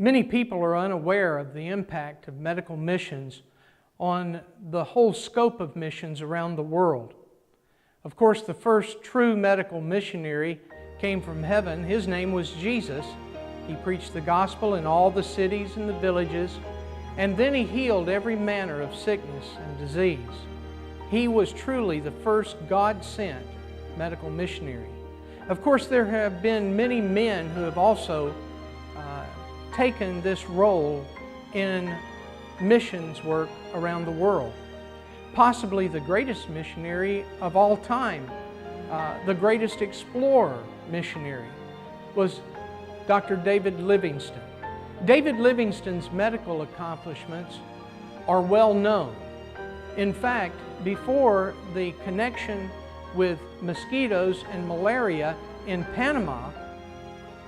Many people are unaware of the impact of medical missions on the whole scope of missions around the world. Of course, the first true medical missionary came from heaven. His name was Jesus. He preached the gospel in all the cities and the villages, and then He healed every manner of sickness and disease. He was truly the first God-sent medical missionary. Of course, there have been many men who have also taken this role in missions work around the world. Possibly the greatest missionary of all time, the greatest explorer missionary, was Dr. David Livingstone. David Livingstone's medical accomplishments are well known. In fact, before the connection with mosquitoes and malaria in Panama,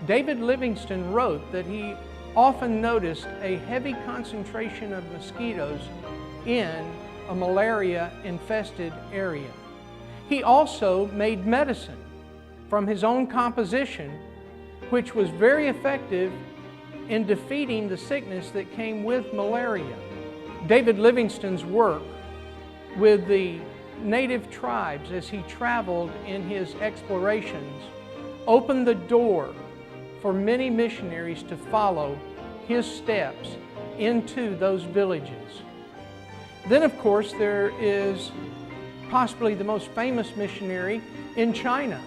David Livingstone wrote that he often noticed a heavy concentration of mosquitoes in a malaria-infested area. He also made medicine from his own composition, which was very effective in defeating the sickness that came with malaria. David Livingstone's work with the native tribes as he traveled in his explorations opened the door for many missionaries to follow his steps into those villages. Then, of course, there is possibly the most famous missionary in China,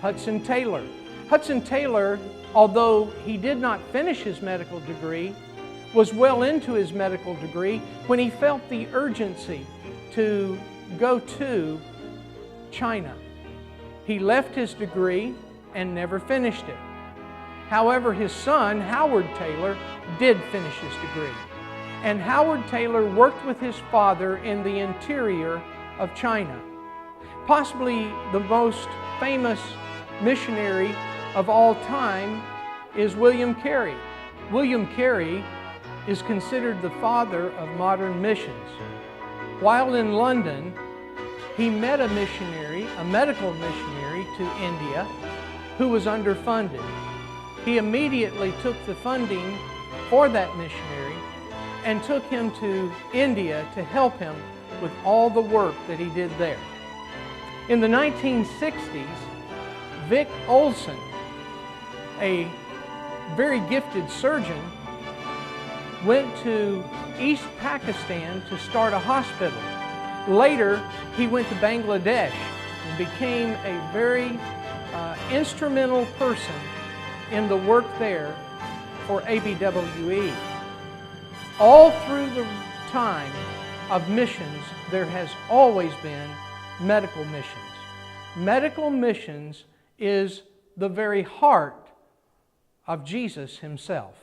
Hudson Taylor. Hudson Taylor, although he did not finish his medical degree, was well into his medical degree when he felt the urgency to go to China. He left his degree and never finished it. However, his son, Howard Taylor, did finish his degree. And Howard Taylor worked with his father in the interior of China. Possibly the most famous missionary of all time is William Carey. William Carey is considered the father of modern missions. While in London, he met a missionary, a medical missionary to India, who was underfunded. He immediately took the funding for that missionary and took him to India to help him with all the work that he did there. In the 1960s, Vic Olson, a very gifted surgeon, went to East Pakistan to start a hospital. Later, he went to Bangladesh and became a very instrumental person in the work there for ABWE. All through the time of missions, there has always been medical missions. Medical missions is the very heart of Jesus Himself.